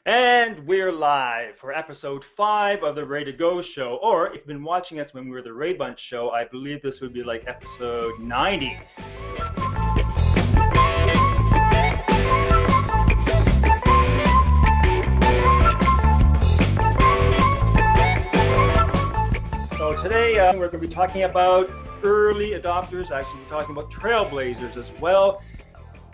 And we're live for episode 5 of the Ray2Go show. Or if you've been watching us when we were the Ray Bunch show, I believe this would be like episode 90. So today we're going to be talking about early adopters. Actually, we're talking about trailblazers as well.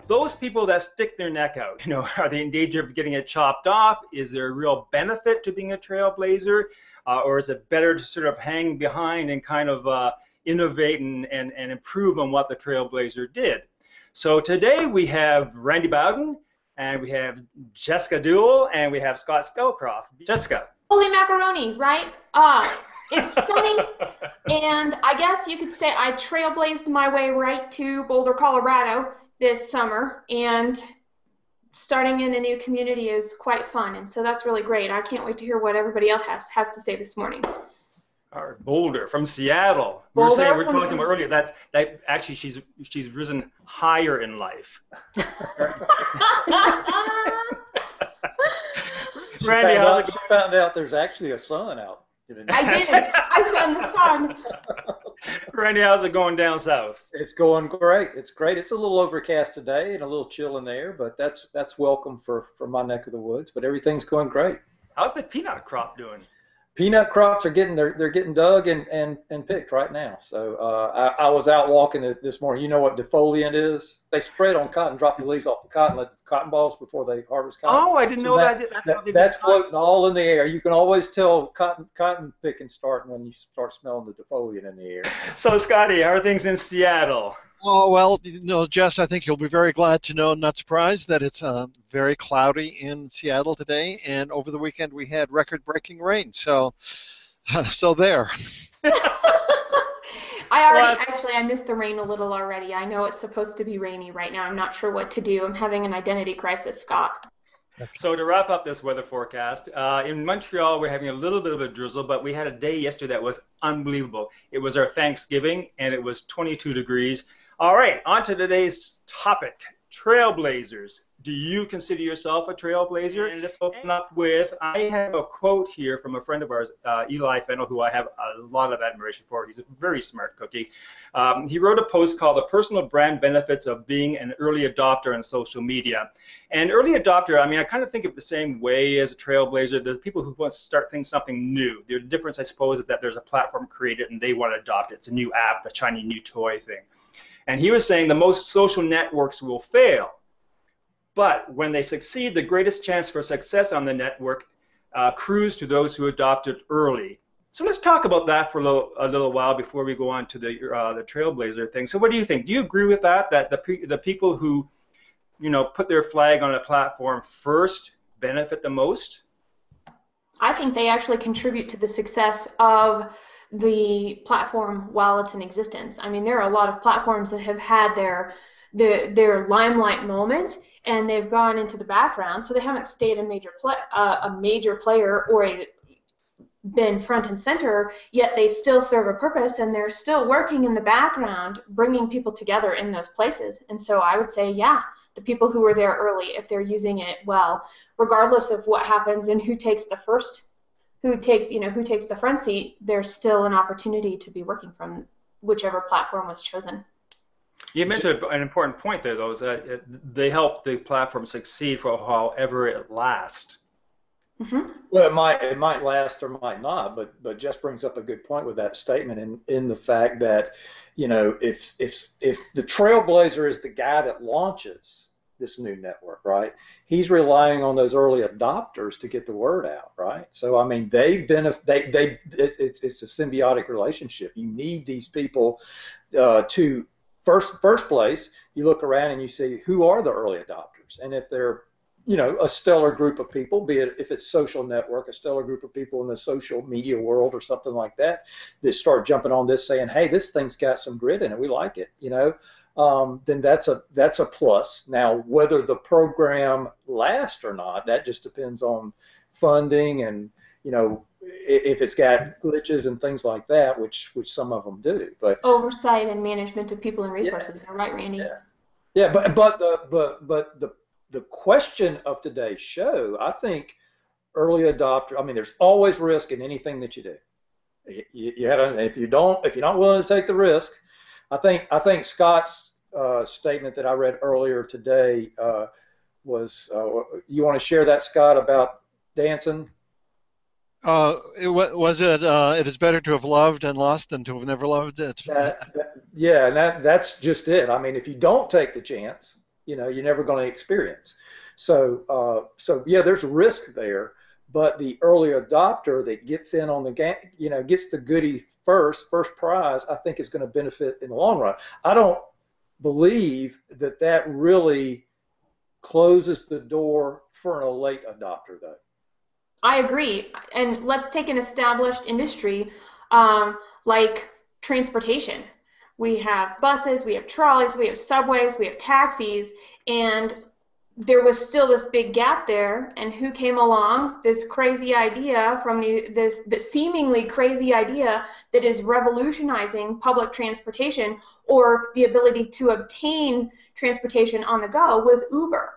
Those people that stick their neck out, are they in danger of getting it chopped off? Is there a real benefit to being a trailblazer? Or is it better to sort of hang behind and kind of innovate and improve on what the trailblazer did? So today we have Randy Bowden, and we have Jessica Duell, and we have Scott Scowcroft. Jessica. Holy macaroni, right? It's sunny, and I guess you could say I trailblazed my way right to Boulder, Colorado this summer, and starting in a new community is quite fun, and so that's really great. I can't wait to hear what everybody else has to say this morning. All right, Boulder from Seattle. Boulder we're talking about earlier. That actually she's risen higher in life. Randy, she found out there's actually a sun out. I did. I found the sun. Randy, how's it going down south? It's going great. It's great. It's a little overcast today and a little chill in the air, but that's welcome for my neck of the woods. But everything's going great. How's the peanut crop doing? Peanut crops are they're getting dug and picked right now. So I was out walking this morning. You know what defoliant is? They spray it on cotton, drop the leaves off the cotton, let the cotton balls before they harvest cotton. Oh, I didn't know that. That's floating all in the air. You can always tell cotton picking starting when you start smelling the defoliant in the air. So, Scotty, how are things in Seattle? Oh, well, Jess, I think you'll be very glad to know, not surprised, that it's very cloudy in Seattle today, and over the weekend we had record-breaking rain, so there. I missed the rain a little already. I know it's supposed to be rainy right now. I'm not sure what to do. I'm having an identity crisis, Scott. So to wrap up this weather forecast, in Montreal we're having a little bit of a drizzle, but we had a day yesterday that was unbelievable. It was our Thanksgiving, and it was 22 degrees. All right, on to today's topic, trailblazers. Do you consider yourself a trailblazer? And let's open up with, I have a quote here from a friend of ours, Eli Fennell, who I have a lot of admiration for. He's a very smart cookie. He wrote a post called The Personal Brand Benefits of Being an Early Adopter on Social Media. And early adopter, I kind of think of it the same way as a trailblazer. There's people who want to start something new. The difference, I suppose, is that there's a platform created and they want to adopt it. It's a new app, the shiny new toy thing. And he was saying the most social networks will fail. But when they succeed, the greatest chance for success on the network accrues to those who adopted early. So let's talk about that for a little while before we go on to the trailblazer thing. So what do you think? Do you agree with that the people who put their flag on a platform first benefit the most? I think they actually contribute to the success of the platform while it's in existence. There are a lot of platforms that have had their limelight moment, and they've gone into the background, so they haven't stayed a major player or been front and center, yet they still serve a purpose, and they're still working in the background, bringing people together in those places. And so I would say, yeah, the people who were there early, if they're using it well, regardless of what happens and who takes the front seat, there's still an opportunity to be working from whichever platform was chosen. You mentioned an important point there, though, is that they help the platform succeed for however it lasts. Mm-hmm. Well, it might last or might not, but Jess brings up a good point with that statement in the fact that, if the trailblazer is the guy that launches this new network, right? He's relying on those early adopters to get the word out, right? So it's a symbiotic relationship. You need these people to first place. You look around and you see who are the early adopters, and if they're a stellar group of people, be it if it's social network, a stellar group of people in the social media world or something like that start jumping on this saying, hey, this thing's got some grit in it, we like it, then that's a plus. Now, whether the program lasts or not, that just depends on funding and, if it's got glitches and things like that, which some of them do. But oversight and management of people and resources. You're right, Randy. Yeah, but the question of today's show, I think early adopter. I mean, there's always risk in anything that you do. If you're not willing to take the risk, I think Scott's statement that I read earlier today was. You want to share that, Scott, about dancing? It is better to have loved and lost than to have never loved. Yeah, and that's just it. I mean, if you don't take the chance, you're never going to experience. So yeah, there's risk there, but the early adopter that gets in on the game, gets the goodie first prize, I think is going to benefit in the long run. I don't believe that really closes the door for a late adopter, though. I agree. And let's take an established industry like transportation. We have buses, we have trolleys, we have subways, we have taxis, and there was still this big gap there. And who came along? This crazy idea from this seemingly crazy idea that is revolutionizing public transportation or the ability to obtain transportation on the go was Uber.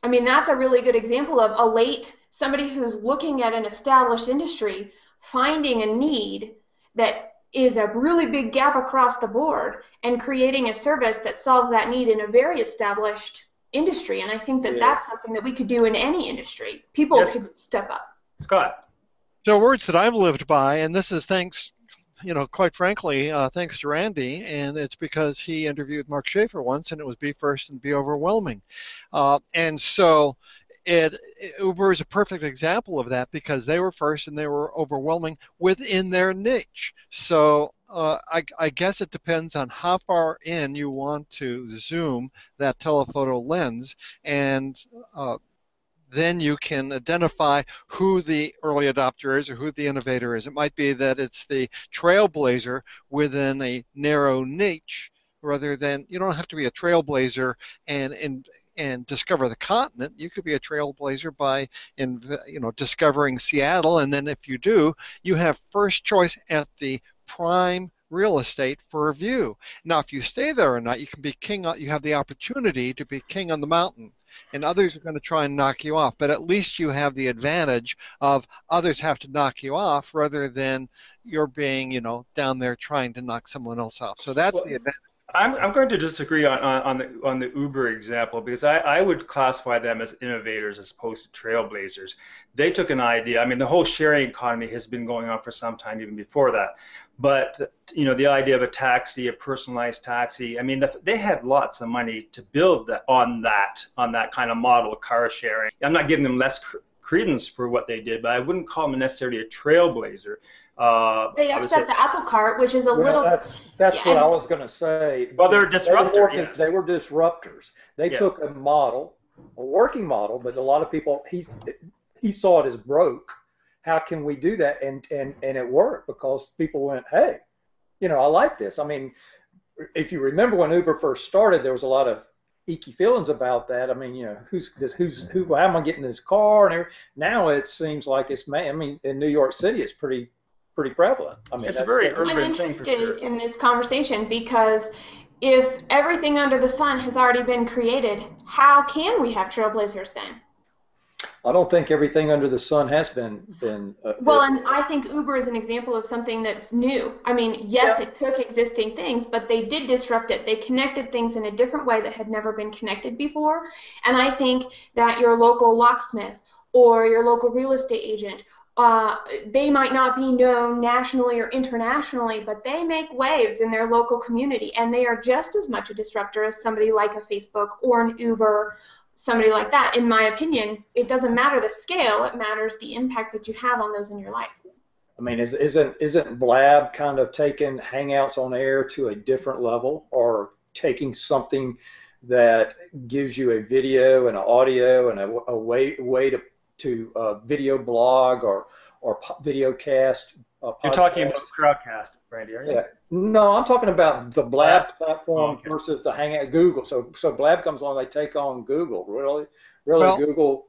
I mean, that's a really good example of somebody who's looking at an established industry, finding a need that is a really big gap across the board and creating a service that solves that need in a very established industry. And I think that's something that we could do in any industry. People could step up. Scott. So words that I've lived by, and this is thanks, quite frankly, thanks to Randy, and it's because he interviewed Mark Schaefer once, and it was be first and be overwhelming. And so Uber is a perfect example of that because they were first and they were overwhelming within their niche. So I guess it depends on how far in you want to zoom that telephoto lens, and then you can identify who the early adopter is or who the innovator is. It might be that it's the trailblazer within a narrow niche, rather than, you don't have to be a trailblazer and discover the continent. You could be a trailblazer by discovering Seattle, and then if you do, you have first choice at the prime real estate for a view. Now, if you stay there or not, you can be king. You have the opportunity to be king on the mountain, and others are going to try and knock you off. But at least you have the advantage of others have to knock you off rather than you're being, down there trying to knock someone else off. So that's the advantage. I'm going to disagree on the Uber example because I would classify them as innovators as opposed to trailblazers. They took an idea. I mean, the whole sharing economy has been going on for some time, even before that. But the idea of a taxi, a personalized taxi. I mean, they had lots of money to build on that kind of model of car sharing. I'm not giving them less credence for what they did, but I wouldn't call them necessarily a trailblazer. They upset the apple cart, which is a little. That's what I was going to say. Well, they're disruptors. Yes. They were disruptors. They took a model, a working model, but a lot of people he saw it as broke. How can we do that? And it worked because people went, hey, I like this. I mean, if you remember when Uber first started, there was a lot of icky feelings about that. I mean, who? How am I getting this car? And now it seems like it's. I mean, in New York City, it's pretty prevalent. I mean, it's a very urban I'm thing for sure. interested in this conversation because if everything under the sun has already been created, how can we have trailblazers then? I don't think everything under the sun has been. Well, and I think Uber is an example of something that's new. I mean, yes, it took existing things, but they did disrupt it. They connected things in a different way that had never been connected before. And I think that your local locksmith or your local real estate agent, they might not be known nationally or internationally, but they make waves in their local community, and they are just as much a disruptor as somebody like a Facebook or an Uber, somebody like that. In my opinion, it doesn't matter the scale, it matters the impact that you have on those in your life. I mean, isn't Blab kind of taking Hangouts on air to a different level, or taking something that gives you a video and an audio and a way to video blog or video cast? You're talking about Crowdcast, Randy, are you? Yeah. No, I'm talking about the Blab platform versus the Hangout Google. So Blab comes along, they take on Google. Really, well, Google.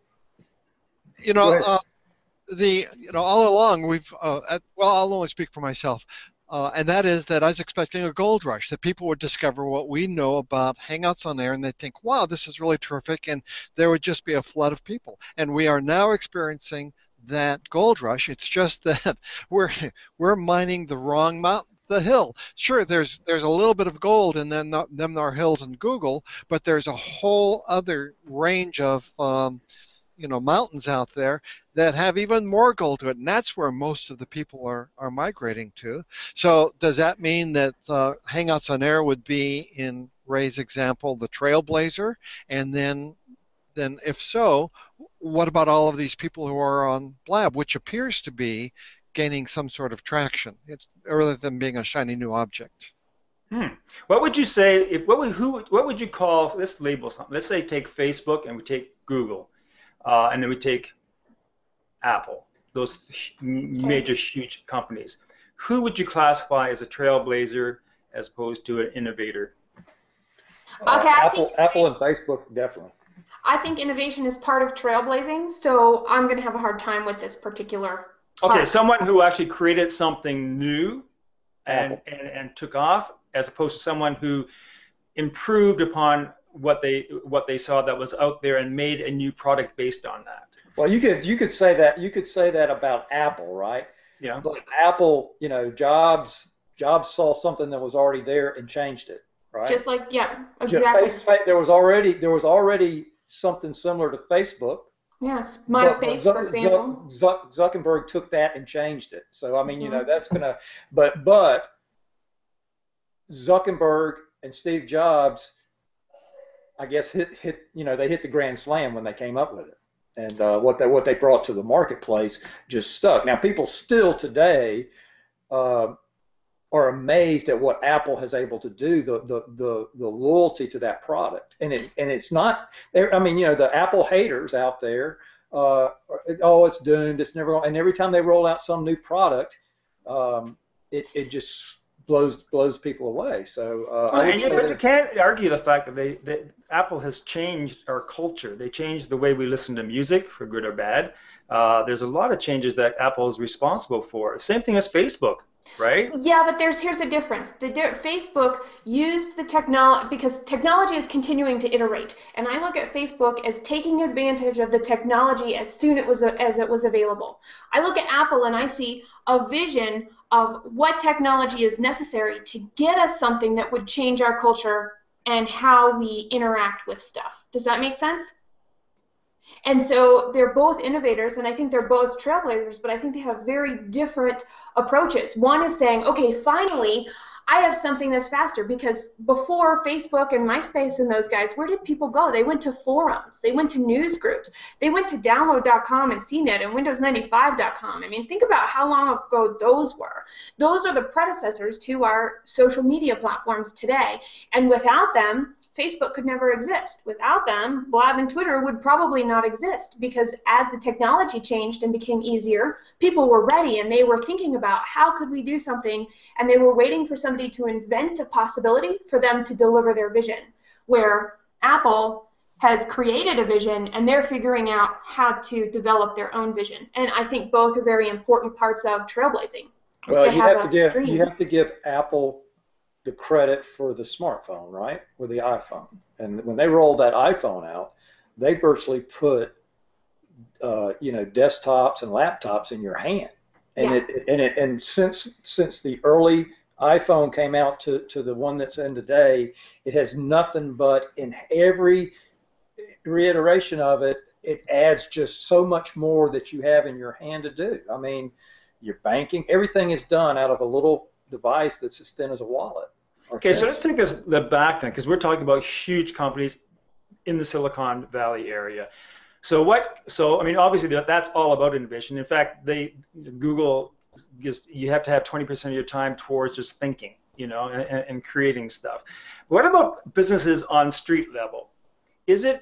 All along we've. I'll only speak for myself. And that is that I was expecting a gold rush, that people would discover what we know about Hangouts on Air, and they'd think, wow, this is really terrific, and there would just be a flood of people. And we are now experiencing that gold rush. It's just that we're mining the wrong mountain, the hill. Sure, there's a little bit of gold in them there are hills in Google, but there's a whole other range of mountains out there that have even more gold to it, and that's where most of the people are migrating to. So does that mean that Hangouts on Air would be, in Ray's example, the Trailblazer? And then if so, what about all of these people who are on Blab, which appears to be gaining some sort of traction, rather than being a shiny new object? What would you say what would you call, let's label something. Let's say take Facebook and we take Google. And then we take Apple, those major, huge companies. Who would you classify as a trailblazer as opposed to an innovator? Okay, Apple and Facebook, definitely. I think innovation is part of trailblazing, so I'm going to have a hard time with this particular part. Okay, someone who actually created something new and took off, as opposed to someone who improved upon what they saw that was out there and made a new product based on that. Well, you could say that about Apple, right? Yeah. But Apple, Jobs saw something that was already there and changed it, right? Just like, yeah, exactly. There was already something similar to Facebook. Yes, MySpace, for example. Zuckerberg took that and changed it. So I mean, that's gonna. But Zuckerberg and Steve Jobs, I guess they hit the grand slam when they came up with it, and what they brought to the marketplace just stuck. Now people still today are amazed at what Apple has able to do, the loyalty to that product, and it's not. I mean, the Apple haters out there, it's doomed, it's never. And every time they roll out some new product, it just blows people away. So you can't argue the fact that Apple has changed our culture. They changed the way we listen to music, for good or bad. There's a lot of changes that Apple is responsible for. Same thing as Facebook, right? Yeah, but here's the difference. Facebook used the technology, because technology is continuing to iterate, and I look at Facebook as taking advantage of the technology as soon as it was available. I look at Apple and I see a vision of what technology is necessary to get us something that would change our culture and how we interact with stuff. Does that make sense? And so they're both innovators, and I think they're both trailblazers, but I think they have very different approaches. One is saying, okay, finally, I have something that's faster, because before Facebook and MySpace and those guys, where did people go? They went to forums. They went to news groups. They went to download.com and CNET and Windows95.com. I mean, think about how long ago those were. Those are the predecessors to our social media platforms today, and without them, Facebook could never exist. Without them, Blab and Twitter would probably not exist, because as the technology changed and became easier, people were ready and they were thinking about how could we do something, and they were waiting for somebody to invent a possibility for them to deliver their vision, where Apple has created a vision and they're figuring out how to develop their own vision. And I think both are very important parts of trailblazing. Well, you have to give Apple the credit for the smartphone, right, or the iPhone. And when they rolled that iPhone out, they virtually put desktops and laptops in your hand. And and since the early iPhone came out to the one that's in today, it has nothing but, in every reiteration of it, it adds just so much more that you have in your hand to do. I mean, your banking, everything is done out of a little device that's as thin as a wallet. Okay, so let's take the back then, because we're talking about huge companies in the Silicon Valley area. So I mean, obviously that's all about innovation. In fact, Google, you have to have 20% of your time towards just thinking, and creating stuff. What about businesses on street level? Is it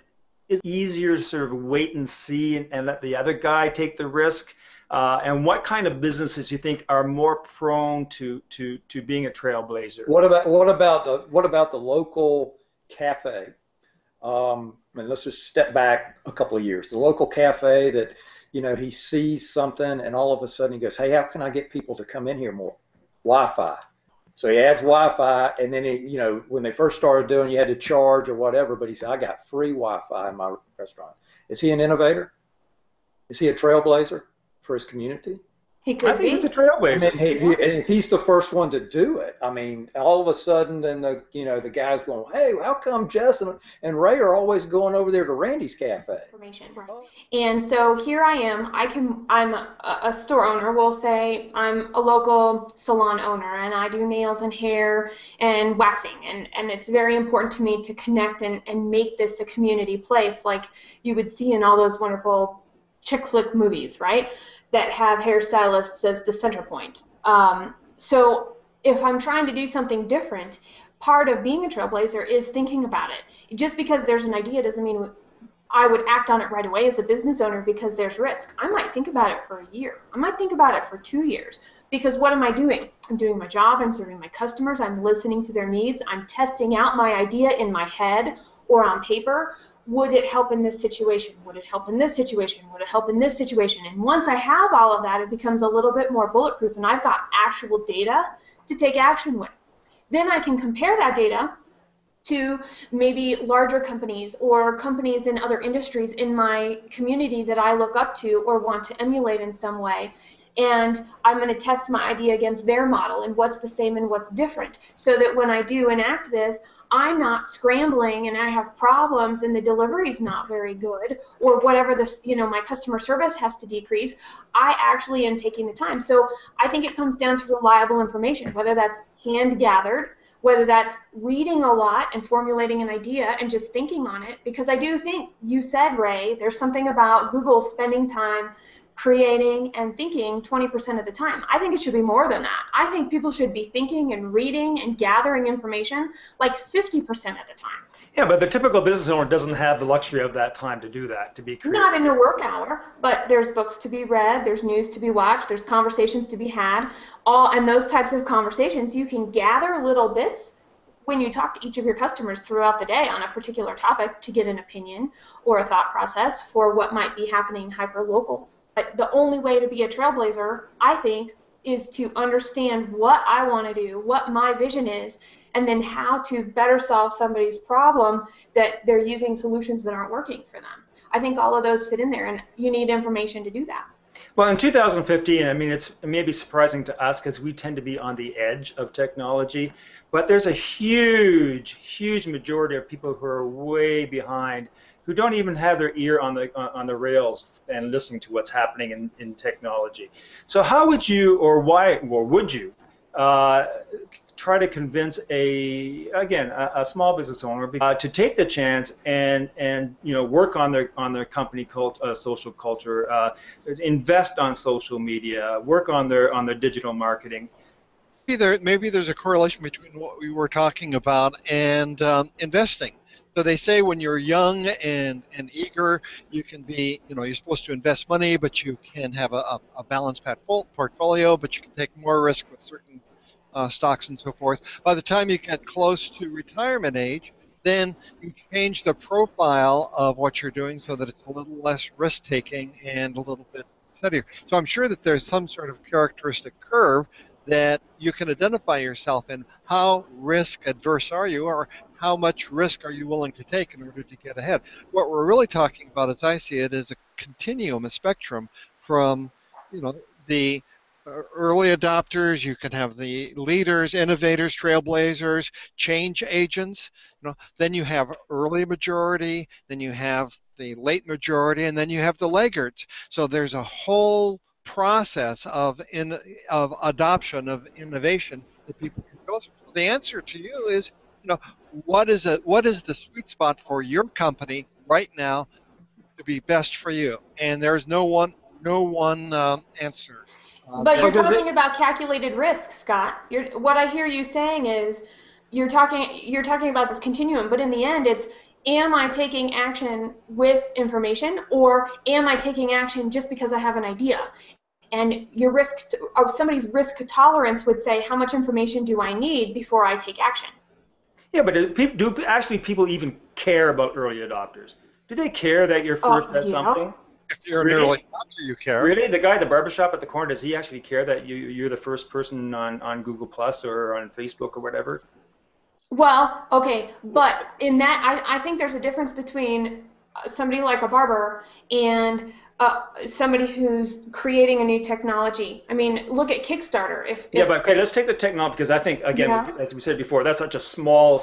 easier to sort of wait and see and let the other guy take the risk? And what kind of businesses do you think are more prone to being a trailblazer? What about the local cafe? Let's just step back a couple of years. The local cafe that he sees something and all of a sudden he goes, hey, how can I get people to come in here more? Wi-Fi. So he adds Wi-Fi, and then when they first started doing, you had to charge or whatever. But he said, I got free Wi-Fi in my restaurant. Is he an innovator? Is he a trailblazer for his community? He could I think be. he's a trailblazer. And if he's the first one to do it, I mean, all of a sudden, then the guy's going, hey, how come Jess and Ray are always going over there to Randy's Cafe? Information, right. And so here I am. I'm a store owner. We'll say I'm a local salon owner, and I do nails and hair and waxing, and it's very important to me to connect and make this a community place, like you would see in all those wonderful chick flick movies, right? That have hairstylists as the center point. So if I'm trying to do something different, part of being a trailblazer is thinking about it. Just because there's an idea doesn't mean I would act on it right away as a business owner because there's risk. I might think about it for a year. I might think about it for 2 years. Because what am I doing? I'm doing my job. I'm serving my customers. I'm listening to their needs. I'm testing out my idea in my head or on paper. Would it help in this situation? Would it help in this situation? Would it help in this situation? And once I have all of that, it becomes a little bit more bulletproof, and I've got actual data to take action with. Then I can compare that data to maybe larger companies or companies in other industries in my community that I look up to or want to emulate in some way. And I'm going to test my idea against their model and what's the same and what's different, so that when I do enact this, I'm not scrambling and I have problems and the delivery's not very good, or whatever this, my customer service has to decrease. I actually am taking the time. So I think it comes down to reliable information, whether that's hand gathered, whether that's reading a lot and formulating an idea and just thinking on it, because I do think you said, Ray, there's something about Google spending time creating and thinking 20% of the time. I think it should be more than that. I think people should be thinking and reading and gathering information like 50% of the time. Yeah, but the typical business owner doesn't have the luxury of that time to do that, to be creative. Not in a work hour, but there's books to be read, there's news to be watched, there's conversations to be had, and those types of conversations, you can gather little bits when you talk to each of your customers throughout the day on a particular topic to get an opinion or a thought process for what might be happening hyper-local. But the only way to be a trailblazer, I think, is to understand what I want to do, what my vision is, and then how to better solve somebody's problem that they're using solutions that aren't working for them. I think all of those fit in there, and you need information to do that. Well, in 2015, I mean, it may be surprising to us because we tend to be on the edge of technology, but there's a huge, huge majority of people who are way behind, who don't even have their ear on the rails and listening to what's happening in technology. So how would you, or would you, try to convince a small business owner to take the chance and work on their company social culture, invest on social media, work on their digital marketing? Maybe there's a correlation between what we were talking about and investing. So they say when you're young and eager, you can be, you're supposed to invest money, but you can have a balanced portfolio, but you can take more risk with certain stocks and so forth. By the time you get close to retirement age, then you change the profile of what you're doing so that it's a little less risk-taking and a little bit steadier. So I'm sure that there's some sort of characteristic curve that you can identify yourself in. How risk adverse are you, or how much risk are you willing to take in order to get ahead? What we're really talking about, as I see it, is a continuum, a spectrum from, the early adopters. You can have the leaders, innovators, trailblazers, change agents. Then you have early majority. Then you have the late majority, and then you have the laggards. So there's a whole process of adoption of innovation that people can go through. So the answer to you is, what is the sweet spot for your company right now to be best for you? And there's no one answer. But you're talking about calculated risk, Scott. What I hear you saying is you're talking about this continuum, but in the end, it's, am I taking action with information, or am I taking action just because I have an idea? And your somebody's risk tolerance would say, how much information do I need before I take action? Yeah, but do actually people even care about early adopters? Do they care that you're first at something? You're an Really? early adopter, you care. Really? The guy at the barbershop at the corner, does he actually care that you're the first person on Google Plus or on Facebook or whatever? Well, okay, but in that, I think there's a difference between somebody like a barber and somebody who's creating a new technology. I mean, look at Kickstarter. Yeah, If but okay, let's take the technology because I think, again, yeah. as we said before, that's such a small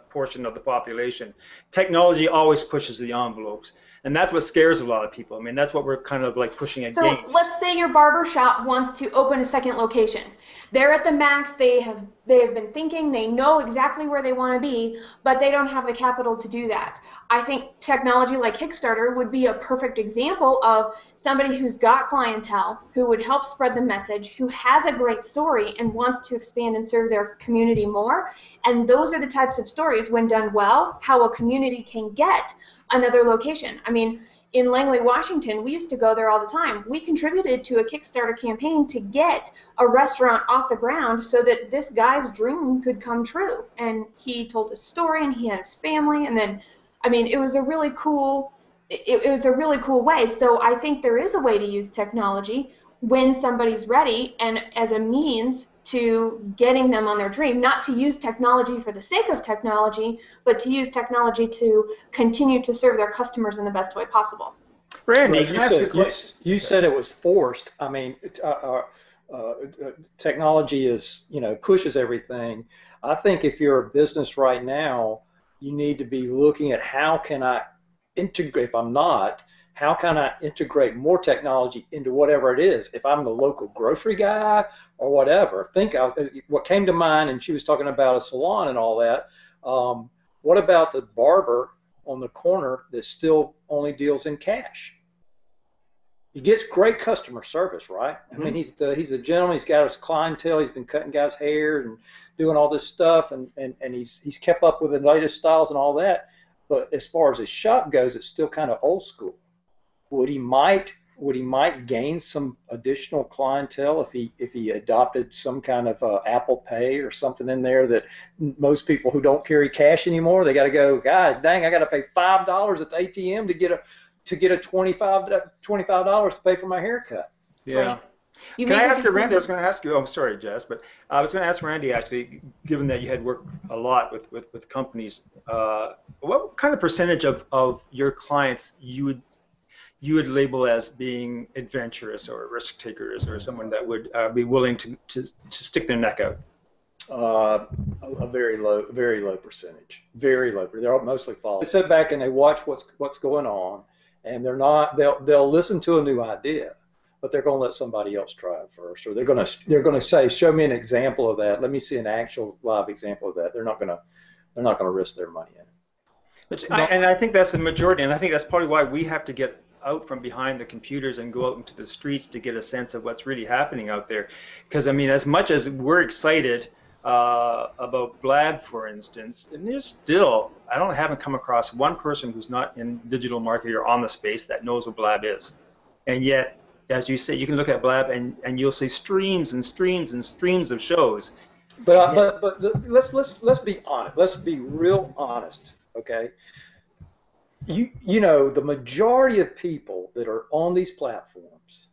portion of the population. Technology always pushes the envelopes, and that's what scares a lot of people. I mean, that's what we're kind of like pushing So against. let's say your barber shop wants to open a second location. They're at the max. They have been thinking. They know exactly where they want to be, but they don't have the capital to do that. I think technology like Kickstarter would be a perfect example of somebody who's got clientele, who would help spread the message, who has a great story and wants to expand and serve their community more. And those are the types of stories, when done well, how a community can get another location. I mean, in Langley, Washington, we used to go there all the time. We contributed to a Kickstarter campaign to get a restaurant off the ground so that this guy's dream could come true. And he told his story, and he had his family, and then, I mean, it was a really cool, it was a really cool way. So I think there is a way to use technology when somebody's ready and as a means to getting them on their dream, not to use technology for the sake of technology, but to use technology to continue to serve their customers in the best way possible. Randy, Well, can I ask you a question? you said it was forced. I mean, technology is, pushes everything. I think if you're a business right now, you need to be looking at how can I integrate, if I'm not, how can I integrate more technology into whatever it is? If I'm the local grocery guy or whatever, what came to mind, and she was talking about a salon and all that. What about the barber on the corner that still only deals in cash? He gets great customer service, right? I mean, he's a gentleman. He's got his clientele. He's been cutting guys' hair and doing all this stuff, and he's kept up with the latest styles and all that. But as far as his shop goes, it's still kind of old school. Would he might gain some additional clientele if he adopted some kind of Apple Pay or something in there that most people who don't carry cash anymore, they got to go, God dang, I got to pay $5 at the ATM to get a $25 to pay for my haircut. Yeah. Right. Can I ask you, Randy? I was going to ask you. Oh, sorry, Jess, but I was going to ask Randy actually. Given that you had worked a lot with companies, what kind of percentage of your clients you would label as being adventurous or risk takers or someone that would be willing to stick their neck out? A very low percentage. Very low. They're mostly followers. They sit back and they watch what's going on, and they'll listen to a new idea, but they're going to let somebody else try it first, or they're going to say, show me an example of that. Let me see an actual live example of that. They're not going to risk their money in it. And I think that's the majority, and I think that's probably why we have to get out from behind the computers and go out into the streets to get a sense of what's really happening out there. Because I mean, as much as we're excited about Blab, for instance, and there's still, haven't come across one person who's not in digital marketing or on the space that knows what Blab is. And yet, as you say, you can look at Blab and you'll see streams and streams and streams of shows. But let's be honest. Let's be real honest, okay? The majority of people that are on these platforms,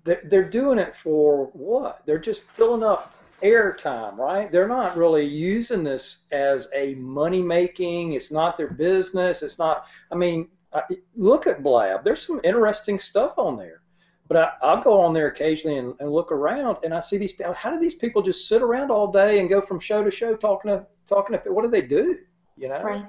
they're doing it for what? They're just filling up airtime, right? They're not really using this as a money-making. It's not their business. It's not. I mean, look at Blab. There's some interesting stuff on there. But I'll go on there occasionally and look around, and I see these. How do these people just sit around all day and go from show to show talking to what do they do? Right.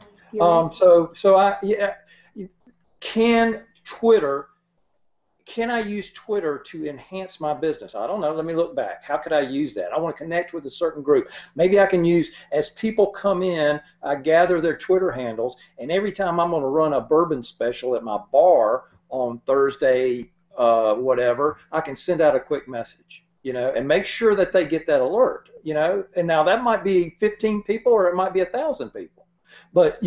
Can I use Twitter to enhance my business? I don't know. Let me look back. How could I use that? I want to connect with a certain group. Maybe I can use, as people come in, I gather their Twitter handles, and every time I'm going to run a bourbon special at my bar on Thursday, whatever, I can send out a quick message, and make sure that they get that alert, And now that might be 15 people or it might be 1,000 people. But,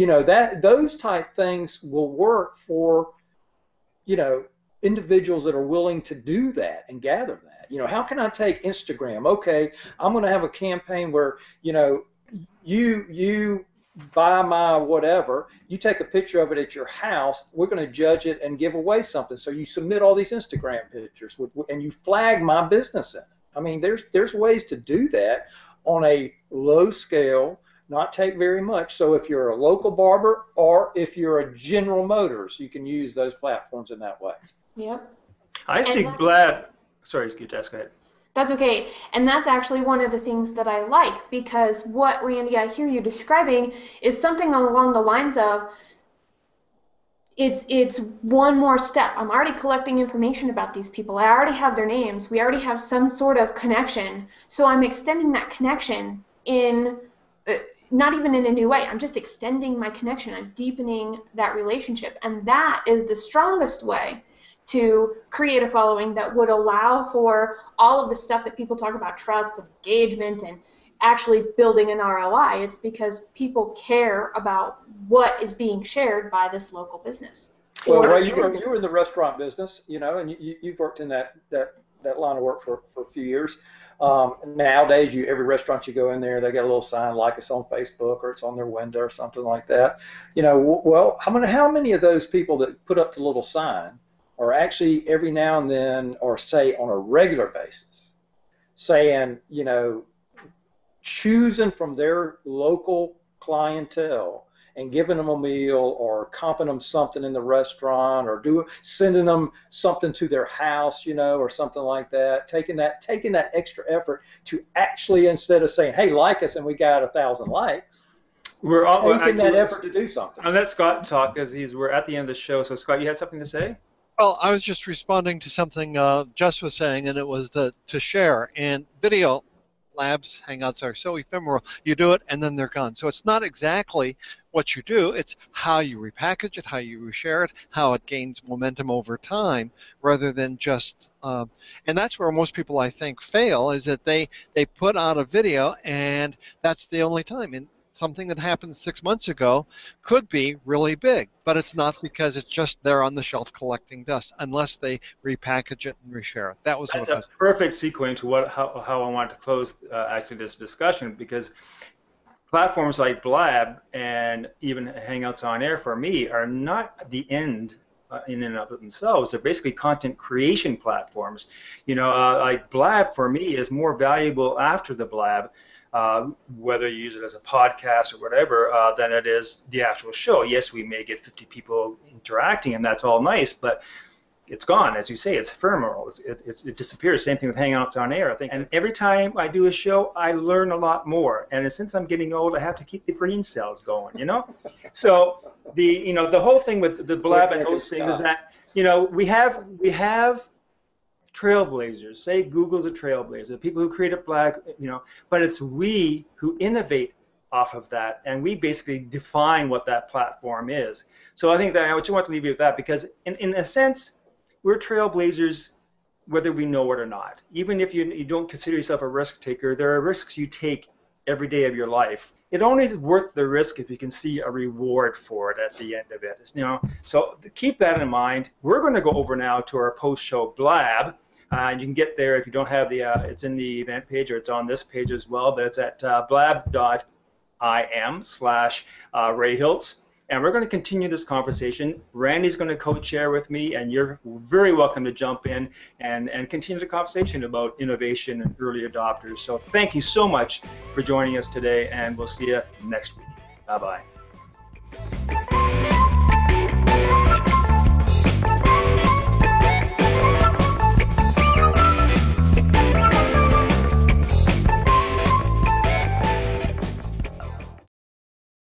those type things will work for, individuals that are willing to do that and gather that. How can I take Instagram? Okay, I'm going to have a campaign where, you buy my whatever, you take a picture of it at your house, we're going to judge it and give away something. So you submit all these Instagram pictures and you flag my business in it. I mean, there's ways to do that on a low scale, not take very much. So if you're a local barber or if you're a General Motors, you can use those platforms in that way. Yep. I see Blab. Sorry, Jess, go ahead. That's okay. And that's actually one of the things that I like, because what, Randy, I hear you describing is something along the lines of it's one more step. I'm already collecting information about these people. I already have their names. We already have some sort of connection. So I'm extending that connection in not even in a new way. I'm just extending my connection. I'm deepening that relationship. And that is the strongest way to create a following that would allow for all of the stuff that people talk about, trust and engagement and actually building an ROI. It's because people care about what is being shared by this local business. Well, Ray, you were in the restaurant business, you know, and you've worked in that line of work for a few years. Nowadays, every restaurant you go in there, they got a little sign like it's on Facebook or it's on their window or something like that. You know, well, how many of those people that put up the little sign are actually every now and then, or say on a regular basis, saying, you know, choosing from their local clientele and giving them a meal or comping them something in the restaurant or sending them something to their house, you know, or something like that, taking that extra effort to actually, instead of saying, hey, like us and we got 1,000 likes, we're all taking that effort to do something. I'll let Scott talk because we're at the end of the show. So Scott, you had something to say? Well, I was just responding to something Jess was saying, and it was to share. And video labs, Hangouts are so ephemeral. You do it, and then they're gone. So it's not exactly what you do. It's how you repackage it, how you reshare it, how it gains momentum over time, rather than just. And that's where most people, I think, fail, is that they put out a video, and that's the only time. And something that happened 6 months ago could be really big, but it's not, because it's just there on the shelf collecting dust, unless they repackage it and reshare it. That's a perfect sequence to how I want to close actually this discussion, because platforms like Blab and even Hangouts on Air for me are not the end in and of themselves. They're basically content creation platforms. You know, like Blab for me is more valuable after the Blab, whether you use it as a podcast or whatever, than it is the actual show. Yes, we may get 50 people interacting, and that's all nice, but it's gone. As you say, it's ephemeral. It disappears. Same thing with Hangouts on Air, I think. And every time I do a show, I learn a lot more. And since I'm getting old, I have to keep the brain cells going, you know? So the whole thing with the Blab and those things is that, you know, we have trailblazers. Say Google's a trailblazer, people who create a Blab, you know, but it's we who innovate off of that, and we basically define what that platform is. So I think that I just want to leave you with that, because in a sense, we're trailblazers whether we know it or not. Even if you don't consider yourself a risk taker, there are risks you take every day of your life. It only is worth the risk if you can see a reward for it at the end of it. You know, so keep that in mind. We're going to go over now to our post-show Blab. And you can get there if you don't have the, it's in the event page, or it's on this page as well, but it's at blab.im/RayHiltz. And we're going to continue this conversation. Randy's going to co-chair with me, and you're very welcome to jump in and continue the conversation about innovation and early adopters. So thank you so much for joining us today, and we'll see you next week. Bye-bye.